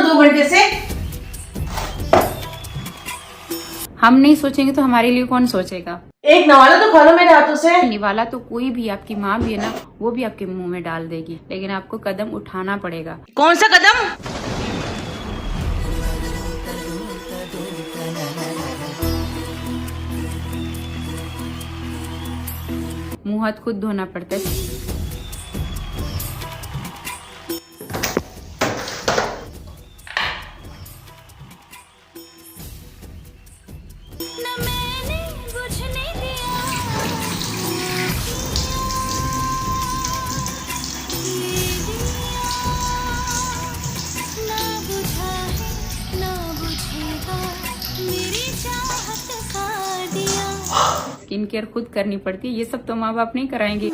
2 घंटे से। हम नहीं सोचेंगे तो हमारे लिए कौन सोचेगा? एक नवाला तो खा लो मेरे हाथों से। निवाला तो कोई भी, आपकी माँ भी है ना, वो भी आपके मुंह में डाल देगी, लेकिन आपको कदम उठाना पड़ेगा। कौन सा कदम? मुंह हाथ खुद धोना पड़ता है। स्किन केयर खुद करनी पड़ती है, ये सब तो माँ बाप नहीं कराएंगे।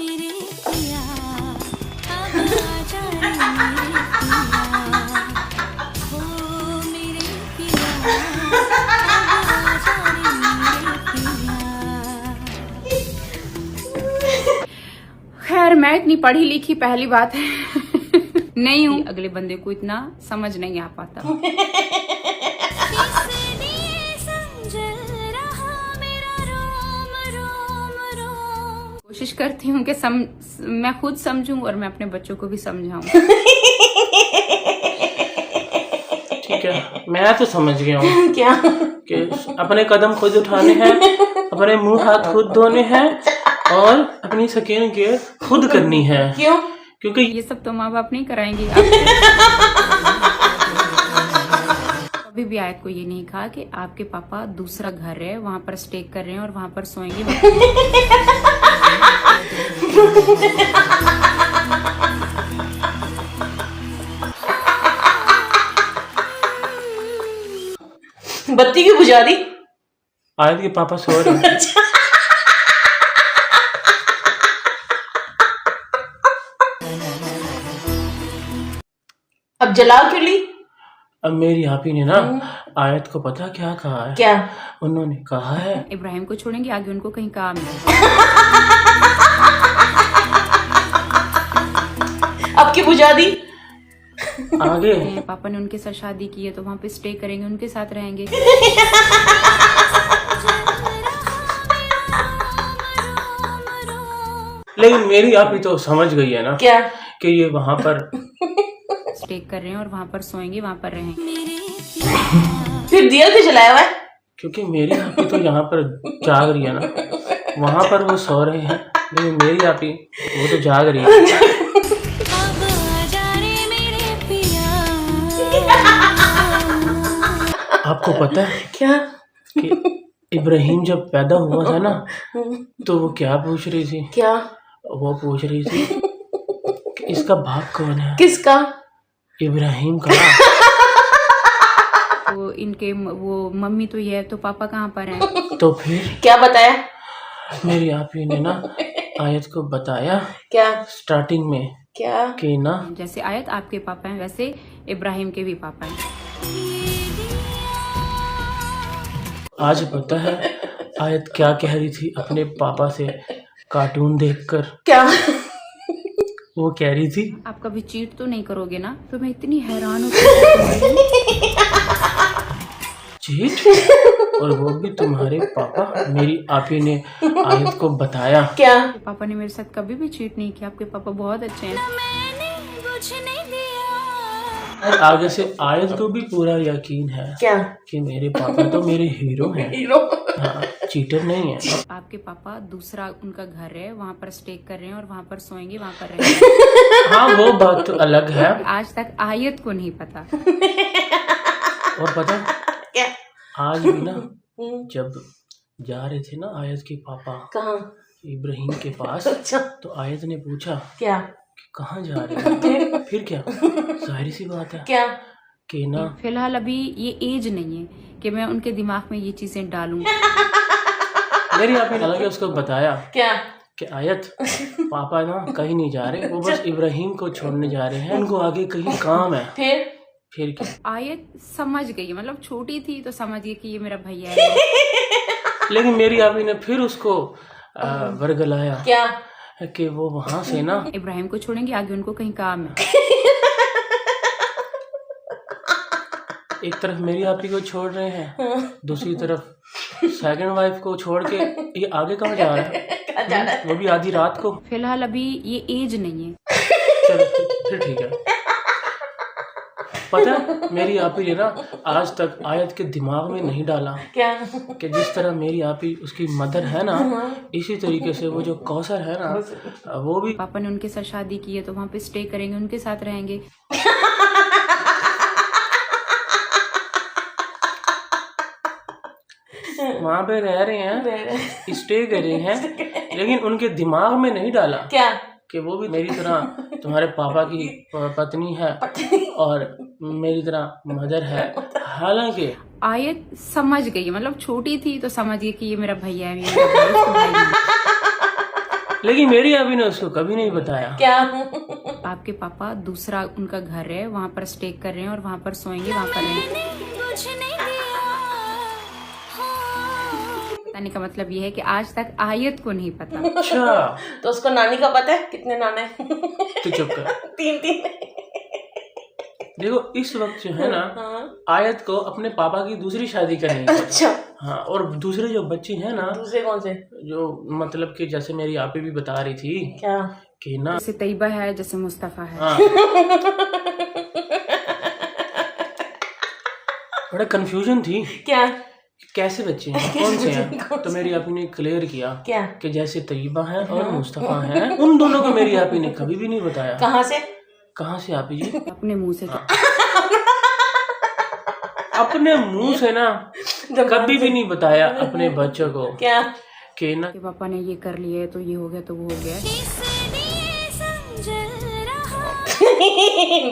खैर मैं इतनी पढ़ी लिखी पहली बात है नहीं हूँ, अगले बंदे को इतना समझ नहीं आ पाता। कोशिश करती हूँ कि मैं खुद समझूं और मैं अपने बच्चों को भी समझाऊं। ठीक है, मैं तो समझ गया हूँ क्या? कि अपने कदम खुद उठाने हैं, अपने मुंह हाथ खुद धोने हैं और अपनी स्किन केयर खुद करनी है। क्यों? क्योंकि ये सब तो माँ बाप नहीं कराएंगे। कभी भी आयत को ये नहीं कहा कि आपके पापा दूसरा घर है, वहाँ पर स्टे कर रहे हैं और वहाँ पर सोएंगे। बत्ती क्यों बुझा दी? आयत के पापा सो रहे हैं। अब जलाओ क्यों ली? अब मेरी आपी ने ना आयत को पता क्या कहा है? क्या? उन्होंने कहा है इब्राहिम को छोड़ेंगे, आगे उनको कहीं काम है। अब क्यों बुझा दी? आगे पापा ने उनके साथ शादी की है तो वहाँ पे स्टे करेंगे, उनके साथ रहेंगे। लेकिन मेरी आपी तो समझ गई है ना क्या? कि ये वहाँ पर स्टे कर रहे हैं और वहाँ पर सोएंगे, वहाँ पर रहेंगे। फिर दिया क्यों जलाया हुआ है? क्योंकि मेरी आपी तो यहाँ पर जाग रही है ना, वहाँ पर वो सो रहे हैं, लेकिन मेरी आपी वो तो जाग रही है। आपको पता है क्या? कि इब्राहिम जब पैदा हुआ था ना, तो वो क्या पूछ रही थी? क्या? वो पूछ रही थी कि इसका बाप कौन है? किसका? इब्राहिम का। तो इनके वो मम्मी तो ये है, तो पापा कहाँ पर हैं? तो फिर क्या बताया? मेरी आपी ने ना आयत को बताया क्या? स्टार्टिंग में क्या? कि ना जैसे आयत आपके पापा हैं, वैसे इब्राहिम के भी पापा हैं। आज पता है आयत क्या कह रही थी अपने पापा से कार्टून देखकर? क्या? वो कह रही थी आप कभी चीट तो नहीं करोगे ना? तो मैं इतनी हैरान हूँ। चीट? और वो भी तुम्हारे पापा? मेरी आपी ने आयत को बताया। क्या? पापा ने मेरे साथ कभी भी चीट नहीं किया, आपके पापा बहुत अच्छे हैं। आगे से आयत को भी पूरा यकीन है क्या? कि मेरे पापा तो मेरे हीरो हैं। हीरो? हाँ, चीटर नहीं है। आपके पापा दूसरा उनका घर है, वहाँ पर स्टे कर रहे हैं और वहाँ पर सोएंगे, वहाँ पर रहेंगे। हाँ वो बात तो अलग है। आज तक आयत को नहीं पता। और पता क्या? आज भी ना जब जा रहे थे ना आयत के पापा कहाँ? इब्राहिम के पास, अच्छा। तो आयत ने पूछा क्या? कि कहाँ जा रहे हैं? फिर क्या, जाहिर सी बात है क्या? कि ना फिलहाल अभी ये एज नहीं है कि मैं उनके दिमाग में ये चीजें डालूं। मेरी आपने हालांकि उसको बताया क्या? कि आयत पापा ना कहीं नहीं जा रहे, वो बस इब्राहिम को छोड़ने जा रहे हैं, उनको आगे कहीं काम है। फिर क्या? आयत समझ गई, मतलब छोटी थी तो समझ गई कि ये मेरा भैया है। लेकिन मेरी आपी ने फिर उसको वर्गलाया क्या? कि वो वहां से ना इब्राहिम को छोड़ेंगे, आगे उनको कहीं काम है। एक तरफ मेरी आपी को छोड़ रहे हैं, दूसरी तरफ सेकंड वाइफ को छोड़ के ये आगे कहाँ जा रहा है? कहाँ जा रहा है? वो भी आधी रात को। फिलहाल अभी ये एज नहीं है। चलो फिर ठीक है। पता है मेरी आपी ने ना आज तक आयत के दिमाग में नहीं डाला क्या? कि जिस तरह मेरी आपी उसकी मदर है ना, इसी तरीके से वो जो कौसर है ना, वो भी पापा ने उनके साथ शादी की है तो वहाँ पे स्टे करेंगे, उनके साथ रहेंगे। वहाँ पे रह रहे हैं, स्टे कर रहे हैं, लेकिन उनके दिमाग में नहीं डाला क्या? कि वो भी मेरी तरह तुम्हारे पापा की पत्नी है और मेरी तरह मदर है। हालांकि आयत समझ गई, मतलब छोटी थी तो समझ गई कि ये मेरा भैया है, ये मेरा भाई है, उसको भाई नहीं। लेकिन मेरी अभी ने उसको कभी नहीं बताया। क्या? आपके पापा दूसरा उनका घर है, वहाँ पर स्टे कर रहे हैं और वहाँ पर सोएंगे, वहाँ पर रहेंगे। बताने का मतलब ये है कि आज तक आयत को नहीं पता। अच्छा तो उसको नानी का पता है? कितने नाना है? तो चुप कर। 3 देखो इस वक्त जो है ना, हाँ। आयत को अपने पापा की दूसरी शादी करनी है। अच्छा, हाँ, और दूसरे जो बच्चे हैं ना, दूसरे कौन से? जो मतलब कि जैसे मेरी आपी भी बता रही थी क्या? कि ना, जैसे तैयबा है, जैसे मुस्तफा है। हाँ, बड़ा कंफ्यूजन थी क्या? कैसे बच्चे हैं, कौन से हैं। तो मेरी आपी ने क्लियर किया क्या? कि जैसे तैयबा है और मुस्तफा है, उन दोनों को मेरी आपी ने कभी भी नहीं बताया। कहाँ से? कहाँ से आपी जी? अपने मुंह से। अपने मुंह से ना कभी भी नहीं बताया अपने बच्चों को क्या? कि ना कि पापा ने ये कर लिया है तो ये हो गया तो वो हो गया।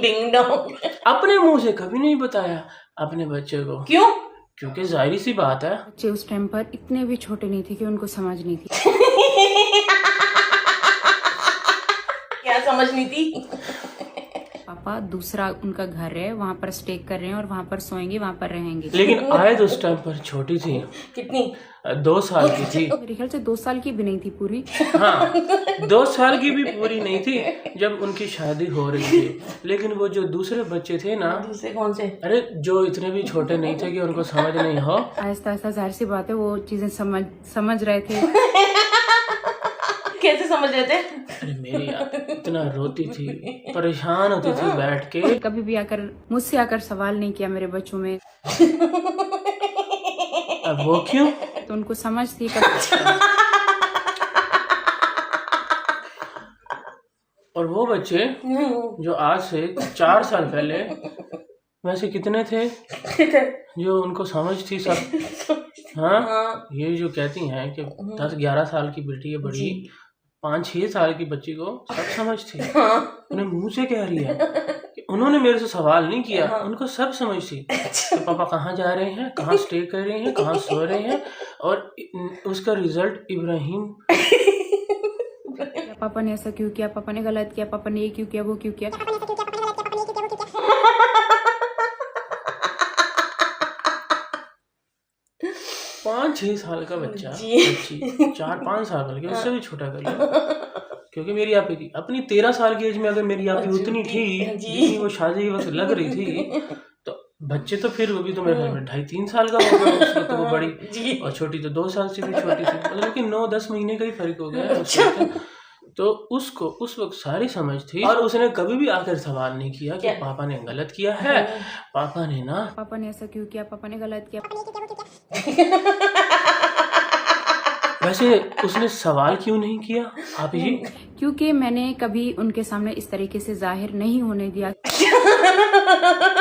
Ding dong. अपने मुंह से कभी नहीं बताया अपने बच्चे को। क्यों? क्योंकि जाहिर सी बात है, बच्चे उस टाइम पर इतने भी छोटे नहीं थे कि उनको समझ नहीं थी। क्या समझ नहीं थी? पापा दूसरा उनका घर है, वहाँ पर स्टे कर रहे हैं और वहाँ पर सोएंगे, वहाँ पर रहेंगे। लेकिन आयत उस टाइम पर छोटी थी, कितनी? 2 साल की थी। मेरे ख्याल से 2 साल की भी नहीं थी पूरी। हाँ, 2 साल की भी पूरी नहीं थी जब उनकी शादी हो रही थी। लेकिन वो जो दूसरे बच्चे थे ना, दूसरे कौन से? अरे जो इतने भी छोटे नहीं थे कि उनको समझ नहीं हो। आहिस्ता आहिस्ता जाहिर सी बात है वो चीजें समझ रहे थे। कैसे समझ रहे थे? अरे मेरी आप इतना रोती थी, परेशान होती थी बैठ के। कभी भी आकर मुझसे आकर सवाल नहीं किया मेरे बच्चों में। अब वो क्यों? तो उनको समझ थी और वो बच्चे जो आज से 4 साल पहले, वैसे कितने थे जो उनको समझ थी सब? हाँ, ये जो कहती हैं कि 10-11 साल की बेटी है बड़ी, 5-6 साल की बच्ची को सब समझ थी। उन्हें मुंह से कह रही है कि उन्होंने मेरे से सवाल नहीं किया, उनको सब समझ थी कि पापा कहाँ जा रहे हैं, कहाँ स्टे कर रहे हैं, कहाँ सो रहे हैं, और उसका रिजल्ट इब्राहिम। पापा ने ऐसा क्यों किया, पापा ने गलत किया, पापा ने ये क्यों किया, वो क्यों किया। 5-6 साल का बच्चा, बच्ची 4-5 साल का, लेकिन उससे भी छोटा कर लिया। क्योंकि मेरी आपी थी अपनी 13 साल की एज में, अगर मेरी आपी उतनी थी जितनी वो शादी वक्त लग रही थी, तो बच्चे तो फिर वो भी तो मेरे घर में 2.5-3 साल का होगा उस वक्त वो बड़ी, और छोटी तो 2 साल से भी छोटी थी, मतलब कि 9-10 महीने का ही फर्क हो गया उस वक्त। तो उसको उस वक्त सारी समझ थी, और उसने कभी भी आकर सवाल नहीं किया कि पापा ने गलत किया है, पापा ने ना, पापा ने ऐसा क्यों किया, पापा ने गलत किया। वैसे उसने सवाल क्यों नहीं किया आप जी? क्योंकि मैंने कभी उनके सामने इस तरीके से जाहिर नहीं होने दिया।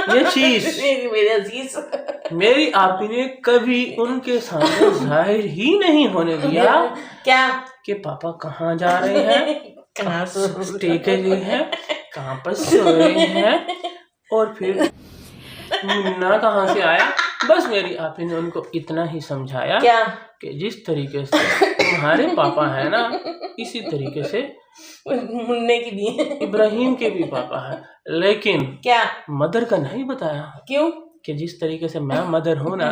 ये चीज मेरे अजीज, मेरी आपी ने कभी उनके सामने जाहिर ही नहीं होने दिया। क्या? कि पापा कहाँ जा रहे हैं, कहाँ स्टे कर रहे हैं, कहाँ पर सो रहे हैं, और फिर मुन्ना कहाँ से आया। बस मेरी आपी ने उनको इतना ही समझाया क्या? कि जिस तरीके से तुम्हारे पापा है ना, इसी तरीके से मुन्ने की भी इब्राहिम के भी पापा है। लेकिन क्या? मदर का नहीं बताया। क्यों? कि जिस तरीके से मैं मदर हूँ ना,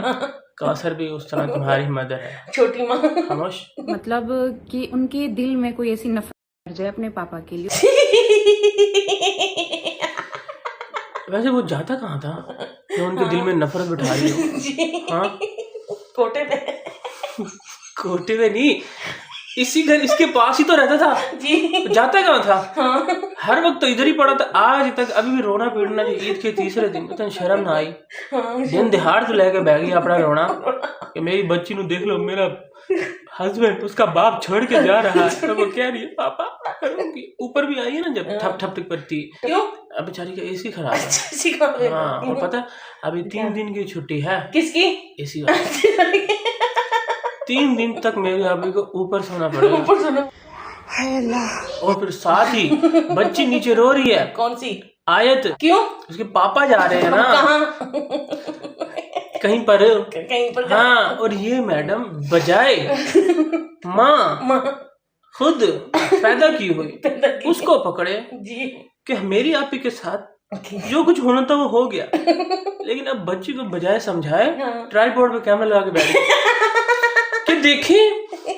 कौसर भी उस तरह तुम्हारी मदर है। छोटी माँ। खामोश। मतलब कि उनके दिल में कोई ऐसी नफरत भर जाए अपने पापा के लिए। वैसे वो जाता कहाँ था? जो उनके दिल में नफरत बिठा रही हो। जी हाँ कोटे पे कोटे में नहीं, इसी घर इसके पास ही तो रहता था। जी जाता कहाँ था? हाँ हर वक्त तो इधर ही पड़ा था। आज तक अभी भी रोना पीटना जो ईद के तीसरे दिन तो शर्म ना आई। हाँ दिन दिहाड़ तो लेके बह गई अपना रोना कि मेरी बच्ची नु देख लो, मेरा हस्बैंड उसका बाप छोड़ के जा रहा है। तो वो कह रही है पापा करूंगी। ऊपर भी आई है ना जब ठप ठप टिक पड़ती, क्यों? अब बेचारी का एसी खराब है। सिखा दे। हाँ और पता है अभी 3 दिन की छुट्टी है किसकी? एसी वाली। 3 दिन तक मेरे अभी को ऊपर सोना पड़ेगा। ऊपर सुनो। और फिर साथ ही बच्ची नीचे रो रही है। कौन सी? आयत। क्यों? उसके पापा जा रहे हैं ना कहाँ? कहीं पर। कहीं पर। हाँ और ये मैडम बजाय माँ खुद पैदा की हुई उसको पकड़े जी कि मेरी आपी के साथ जो कुछ होना था वो हो गया, लेकिन अब बच्ची को बजाय समझाए ट्राइपॉड पे कैमरा लगा के बैठ गई कि देखिए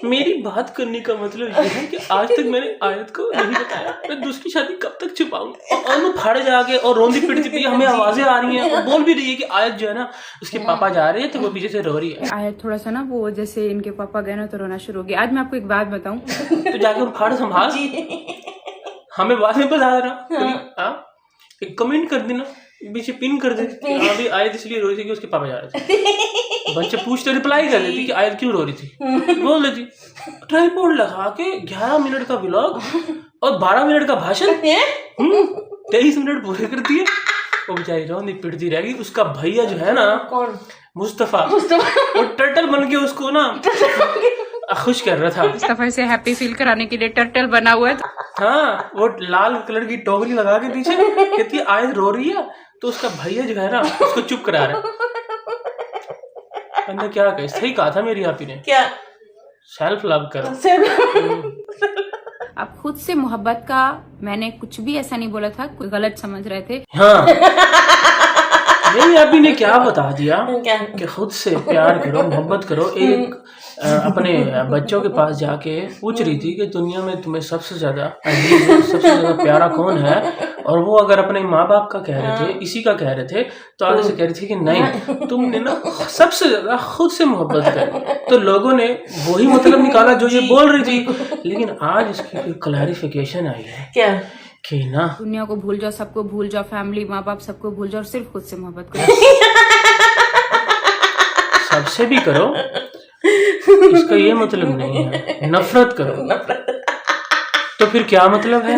मेरी बात करने का मतलब ये है कि आज तक मैंने आयत को नहीं बताया, मैं दूसरी शादी कब तक छुपाऊंगी। और वो फाड़े जाके और रोंदी पिटती पी, हमें आवाजें आ रही हैं और बोल भी रही है कि आयत जो है ना उसके पापा जा रहे हैं तो वो पीछे से रो रही है। आयत थोड़ा सा ना वो जैसे इनके पापा गए ना तो रोना शुरू हो गया। आज मैं आपको एक बात बताऊं। तो जाके उन फाड़ संभाल, हमें बाद में बता देना। एक कमेंट कर देना, पीछे पिन कर दे अभी आयत इसलिए रो रही थी कि उसके पापा जा रहे थे। बच्चे पूछते रिप्लाई कर देती कि आयत क्यों रो रही थी, बोल देती ट्राइपॉड लगा के 11 मिनट का व्लॉग और 12 मिनट का भाषण 23 मिनट पूरे कर दिए। वो बेचारी रोनी पिटती रह गई। उसका भैया जो है ना, कौन? मुस्तफा, वो टर्टल बन के उसको ना खुश कर रहा था। मुस्तफा से हैप्पी फील कराने के लिए टर्टल बना हुआ है। हाँ वो लाल कलर की टोकरी लगा के पीछे कहती है आयत रो रही है, तो उसका भैया जो है ना उसको चुप करा रहा है। मैंने क्या कहा, सही कहा था मेरी आपी ने, क्या? सेल्फ लव करो। आप खुद से मोहब्बत का, मैंने कुछ भी ऐसा नहीं बोला था, कोई गलत समझ रहे थे। हाँ मेरी आपी ने क्या बता दिया क्या? कि खुद से प्यार करो, मोहब्बत करो। एक अपने बच्चों के पास जाके पूछ रही थी कि दुनिया में तुम्हें सबसे ज्यादा अजीज, सबसे ज्यादा प्यारा कौन है, और वो अगर अपने माँ बाप का कह रहे थे, इसी का कह रहे थे, तो आगे से कह रही थी कि नहीं तुमने ना सबसे ज्यादा खुद से मोहब्बत कर। तो लोगों ने वही मतलब निकाला जो ये बोल रही थी, लेकिन आज इसकी क्लैरिफिकेशन आई है क्या? कि ना दुनिया को भूल जाओ, सबको भूल जाओ, फैमिली माँ बाप सबको भूल जाओ और सिर्फ खुद से मोहब्बत करो। सबसे भी करो, इसका ये मतलब नहीं है नफरत करो। तो फिर क्या मतलब है?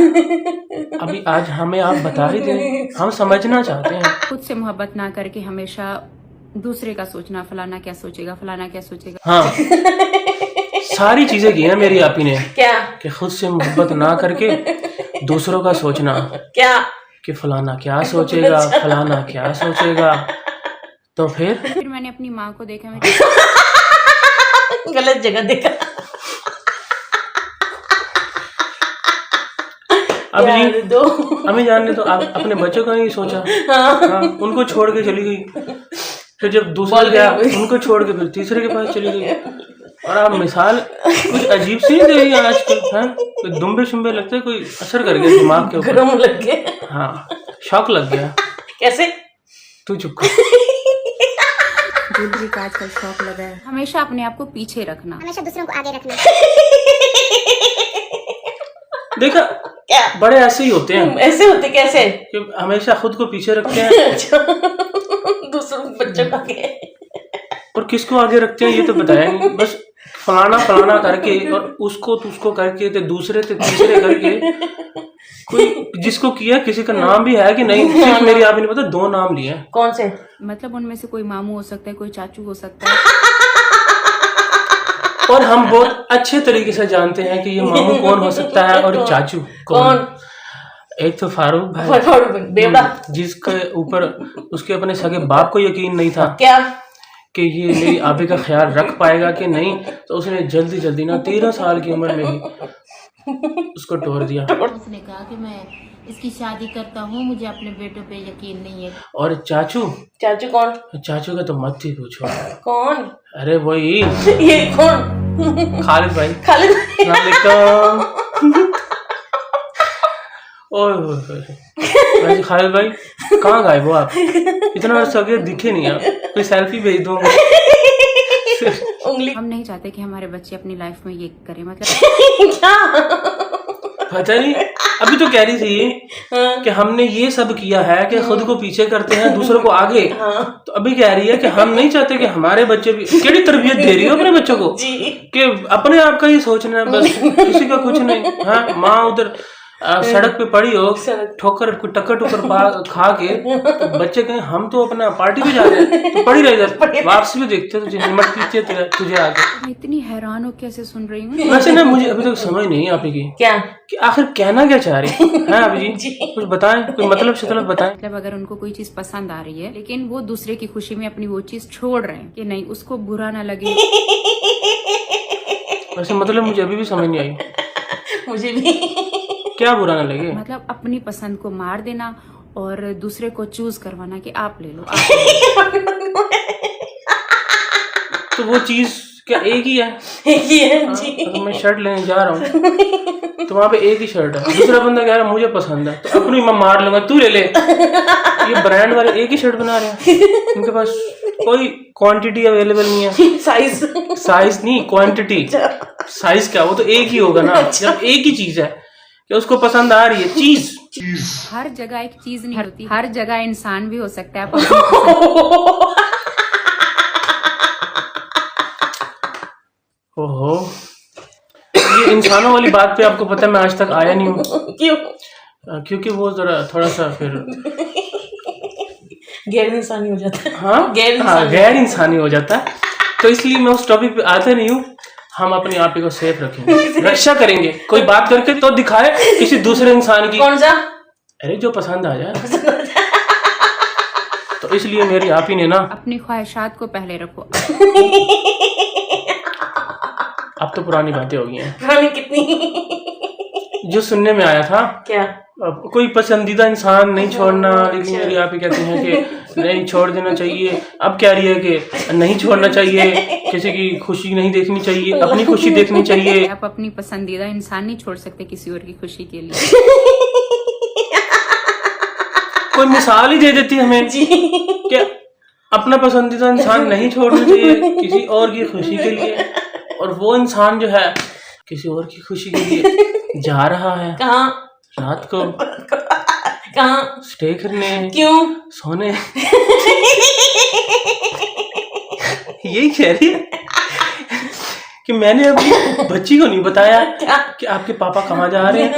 अभी आज हमें आप बता ही दें, हम समझना चाहते हैं। खुद से मोहब्बत ना करके हमेशा दूसरे का सोचना, फलाना क्या सोचेगा, फलाना क्या सोचेगा। हाँ सारी चीजें की है मेरी आपी ने, क्या? कि खुद से मोहब्बत ना करके दूसरों का सोचना, क्या? कि फलाना क्या सोचेगा, फलाना क्या सोचेगा। तो फिर मैंने अपनी माँ को देखा, मैं गलत जगह देखा। अभी दो हमें जानने तो आप अपने बच्चों का नहीं सोचा। हाँ, उनको छोड़ के चली गई, फिर जब दूसरा गया उनको छोड़ के फिर तीसरे के पास चली गई। और आप मिसाल कुछ अजीब सी दे रही है आजकल। हाँ कोई दुम्बे शुम्बे लगते हैं, कोई असर कर गया दिमाग के ऊपर, गरम लग गया। हाँ शौक लग गया। कैसे? तू चुप कर। ज्वेलरी का आजकल शौक लगा है। हमेशा अपने आप को पीछे रखना, हमेशा दूसरों को आगे रखना। देखा क्या? बड़े ऐसे ही होते हैं। ऐसे होते कैसे? कि हमेशा खुद को पीछे रखते हैं दूसरों बच्चों का आगे। और किसको आगे रखते हैं ये तो बताया नहीं। बस फलाना फलाना करके और उसको करके तो दूसरे ते तीसरे करके, कोई जिसको किया किसी का नाम भी है कि नहीं, सिर्फ मेरी आपने पता 2 नाम लिए। कौन से? मतलब उनमें से कोई मामू हो सकता है, कोई चाचू हो सकता है। और हम बहुत अच्छे तरीके से जानते हैं कि ये मामू कौन हो सकता है और चाचू कौन। एक तो फारूक भाई बेवड़ा, जिसके ऊपर उसके अपने सगे बाप को यकीन नहीं था क्या कि ये मेरी आपी का ख्याल रख पाएगा कि नहीं, तो उसने जल्दी ना 13 साल की उम्र में ही उसको तोड़ दिया। उसने कहा कि मैं इसकी शादी करता हूँ, मुझे अपने बेटों पे यकीन नहीं है। और चाचू कौन? चाचू का तो मत ही पूछो। कौन? अरे वही ये कौन? खालिद भाई। खालिद। ओए वैसे खालिद भाई कहाँ गायब हो आप? इतना अर्सा हो गया दिखे नहीं आप, कोई सेल्फी भेज दो। उंगली हम नहीं चाहते कि हमारे बच्चे अपनी लाइफ में ये करें, मतलब क्या? पता नहीं, अभी तो कह रही थी कि हमने ये सब किया है कि खुद को पीछे करते हैं दूसरों को आगे। तो अभी कह रही है कि हम नहीं चाहते कि हमारे बच्चे भी। केड़ी तरबियत दे रही हो अपने बच्चों को कि अपने आप का ही सोचना है बस, किसी का कुछ नहीं। हाँ, माँ उधर सड़क पे पड़ी हो, ठोकर टक्कर टुकर खा के, तो बच्चे कहें हम तो अपना पार्टी पे जा रहे हैं, तो पड़ी रह जाते, वापसी में देखते तुझे निमटती तुझे आगे। मैं इतनी हैरान हो कैसे सुन रही हूँ। वैसे ना मुझे अभी तक समझ नहीं आप की क्या कि आखिर कहना क्या चाह रही है आप जी? कुछ बताएं, कोई मतलब शतलब बताएं। मतलब अगर उनको कोई चीज पसंद आ रही है लेकिन वो दूसरे की खुशी में अपनी वो चीज छोड़ रहे हैं कि नहीं उसको बुरा ना लगे। वैसे मतलब मुझे अभी भी समझ नहीं आई, मुझे भी क्या बुरा ना लगे? मतलब अपनी पसंद को मार देना और दूसरे को चूज करवाना कि आप ले लो, आप ले लो। तो वो चीज क्या एक ही है? ये हाँ, जी अगर मैं शर्ट लेने जा रहा हूँ तो वहाँ पे एक ही शर्ट है, दूसरा बंदा कह रहा है मुझे पसंद है, तो अपनी मैं मार लूंगा, तू ले ले। ये ब्रांड वाले एक ही शर्ट बना रहे हैं, उनके पास कोई क्वांटिटी अवेलेबल नहीं है। साइज नहीं, क्वांटिटी। साइज क्या, वो तो एक ही होगा ना। जब एक ही चीज है कि उसको पसंद आ रही है चीज। हर जगह एक चीज नहीं होती, हर जगह इंसान भी हो सकता है। आप अपनी पसंद- ओहो, ये इंसानों वाली बात पे आपको पता है मैं आज तक आया नहीं हूँ। क्यों? क्योंकि वो जरा थोड़ा सा फिर गैर इंसानी हो जाता है। हाँ गैर गैर इंसानी हो जाता है, तो इसलिए मैं उस टॉपिक पे आता नहीं हूँ। हम अपने आप ही को सेफ रखेंगे, रक्षा करेंगे। कोई बात करके तो दिखाए किसी दूसरे इंसान की। कौन सा? अरे जो पसंद आ जाए। तो इसलिए मेरी आप ही ने ना अपनी ख्वाहिशात को पहले रखो। अब तो पुरानी बातें हो गई हैं। पुरानी कितनी? जो सुनने में आया था, क्या? अब कोई पसंदीदा इंसान नहीं छोड़ना, लेकिन मेरी आप ही कहते हैं कि नहीं छोड़ देना चाहिए। अब कह रही है कि नहीं छोड़ना चाहिए, किसी की खुशी नहीं देखनी चाहिए, अपनी खुशी देखनी चाहिए। आप अपनी पसंदीदा इंसान नहीं छोड़ सकते किसी और की खुशी के लिए। कोई मिसाल ही दे देती हमें कि अपना पसंदीदा इंसान नहीं छोड़ना चाहिए किसी और की खुशी के लिए, और वो इंसान जो है किसी और की खुशी के लिए जा रहा है। कहाँ? रात को कहाँ? स्टे करने, क्यों? सोने। यही कह रही है कि मैंने अपनी बच्ची को नहीं बताया कि आपके पापा कहाँ जा रहे हैं।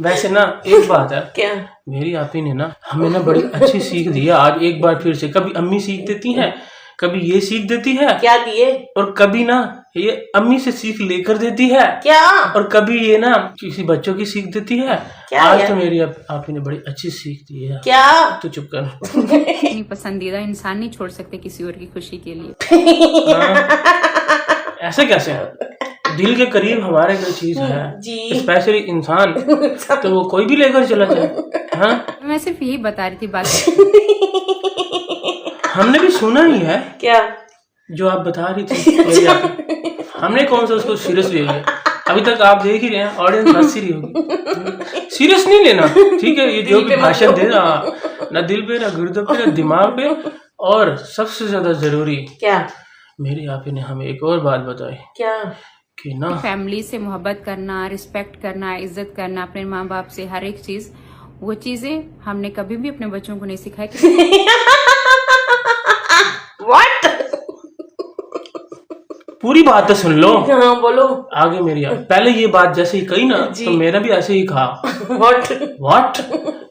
वैसे ना एक बात है, क्या? मेरी आप ही ने ना हमें ना बड़ी अच्छी सीख दी है आज एक बार फिर से। कभी अम्मी सीख देती हैं, कभी ये सीख देती है, क्या दिए? और कभी ना ये अम्मी से सीख लेकर देती है, क्या? और कभी ये ना किसी बच्चों की सीख देती है। क्या आज है? तो मेरी आप ही ने बड़ी अच्छी सीख दी है। क्या? तो चुप कर। अपनी पसंदीदा इंसान नहीं छोड़ सकते किसी और की खुशी के लिए। हाँ, ऐसे कैसे? दिल के करीब हमारे जो चीज है, जी। स्पेशली इंसान, तो वो कोई भी लेकर चला जाए। हाँ, मैं सिर्फ यही बता रही थी बात। हमने भी सुना ही है क्या? जो आप बता रही थी मेरी आप। हमने कौन सा उसको सीरियस ले लिया? अभी तक आप देख ही रहे हैं, ऑडियंस हंस ही रही होगी। सीरियस नहीं लेना, ठीक है? ये जो भी भाषण दे रहा ना दिल पे, ना गुर्दे पे, ना दिमाग पे। और सबसे ज्यादा जरूरी, क्या? मेरी आप ही ने हमें एक और बात बताई क्या? कि ना फैमिली से मोहब्बत करना, रिस्पेक्ट करना, इज्जत करना अपने माँ बाप से, हर एक चीज, वो चीजें हमने कभी भी अपने बच्चों को नहीं सिखाई कि What? पूरी बात तो सुन लो। हाँ बोलो। आगे मेरी पहले ये बात जैसे ही कही ना, तो मेरा भी ऐसे ही कहा व्हाट,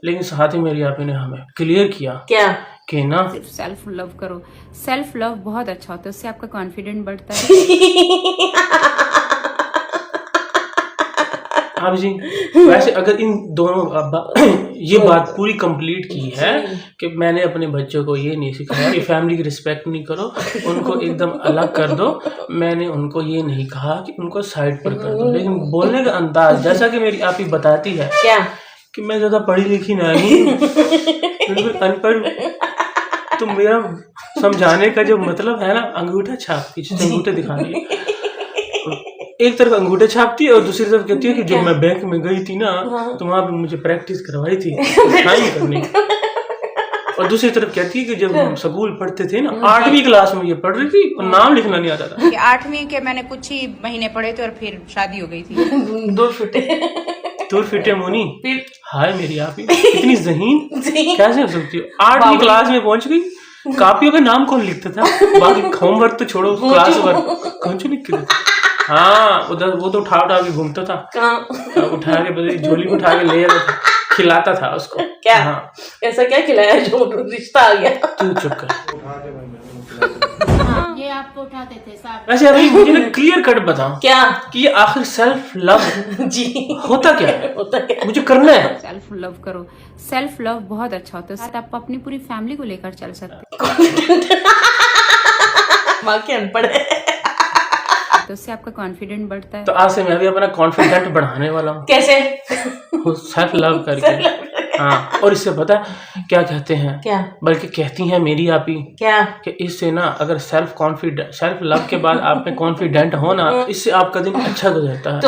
लेकिन साथ ही मेरी आप ने हमें क्लियर किया क्या? कि ना सिर्फ सेल्फ लव करो। सेल्फ लव बहुत अच्छा होता है, उससे आपका कॉन्फिडेंस बढ़ता है। आप जी, वैसे अगर इन दोनों ये बात पूरी कंप्लीट की है कि मैंने अपने बच्चों को ये नहीं सिखाया कि फैमिली की रिस्पेक्ट नहीं करो, उनको एकदम अलग कर दो। मैंने उनको ये नहीं कहा कि उनको साइड पर कर दो, लेकिन बोलने का अंदाज जैसा कि मेरी आप ही बताती है क्या? कि मैं ज्यादा पढ़ी लिखी नहीं, बिल्कुल अनपढ़। तो मेरा समझाने का जो मतलब है ना, अंगूठा छाप, पीछे से अंगूठे दिखाने, एक तरफ अंगूठे छापती है और दूसरी तरफ कहती है कि जब मैं बैंक में गई थी ना तो वहां पे मुझे प्रैक्टिस करवाई थी साइन करने की। और दूसरी तरफ कहती है कि जब हम स्कूल पढ़ते थे ना 8वीं क्लास में ये पढ़ रही थी और नाम लिखना नहीं आता था। 8वीं के मैंने कुछ ही महीने पढ़े थे और फिर शादी हो गई थी। दूर फिटे मोनी। फिर हाय मेरी आप इतनी जहीन कैसे हो सकती हो? 8वीं क्लास में पहुंच गई। कापियों का नाम कौन लिखता था? बाकी होमवर्क तो छोड़ो, क्लास वर्क कौन सी लिखते थे? हाँ उधर वो तो उठा के घूमता था, उठा के झोली में उठा के ले जाता था, खिलाता था उसको। क्या? हाँ। ऐसा क्या खिलाया जो रिश्ता आ गया? तू चुप कर। हाँ, ये आपको उठाते थे साहब। वैसे अभी मुझे ना क्लियर कट बताओ क्या कि ये आखिर सेल्फ लव जी होता क्या है? होता क्या? मुझे करना है। सेल्फ लव करो। सेल्फ लव बहुत अच्छा होता है। आप अपनी पूरी फैमिली को लेकर चल सकते हैं। माँ के अनपढ़ है। तो उससे आपका कॉन्फिडेंट बढ़ता है। तो आज से मैं भी अपना कॉन्फिडेंट बढ़ाने वाला हूँ कैसे? सेल्फ लव करके। हाँ, और इससे पता है क्या कहते हैं? क्या? बल्कि कहती हैं मेरी आप ही क्या? कि इससे ना अगर सेल्फ लव के बाद आप में कॉन्फिडेंट हो ना, इससे आपका दिन अच्छा गुजरता है।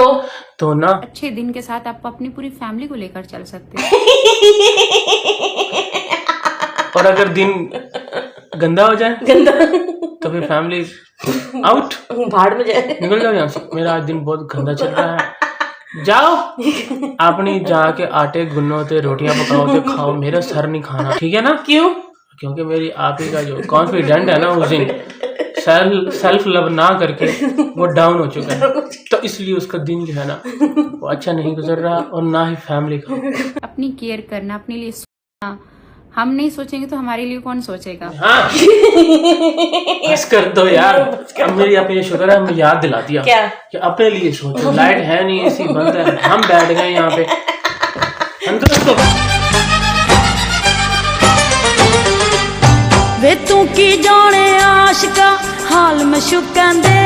तो ना अच्छे दिन के साथ आप अपनी पूरी फैमिली को लेकर चल सकते हैं। और अगर दिन गंदा हो जाए गंदा तो फिर फैमिली आउट, भाड़ में जाए। निकल जाओ यहाँ से। मेरा आज दिन बहुत गंदा चल रहा है, जाओ अपनी जाके आटे गुन्नो ते रोटियां पकाओ ते खाओ, मेरा सर नहीं खाना, ठीक है ना? क्यों? क्योंकि मेरी आप ही का जो कॉन्फिडेंट है ना उस दिन सेल्फ लव ना करके वो डाउन हो चुका है, तो इसलिए उसका दिन जो है ना वो अच्छा नहीं गुजर रहा, और ना ही फैमिली का। अपनी केयर करना, अपने लिए सोचना। हम नहीं सोचेंगे तो हमारे लिए कौन सोचेगा? हाँ बस कर दो यार। अब मेरी आप ये शुक्र है हमें याद दिला दिया क्या? कि अपने लिए सोचो। लाइट है नहीं, एसी बंद है, हम बैठ गए यहाँ पे। वे तू की जाने आशिका हाल में शुकन दे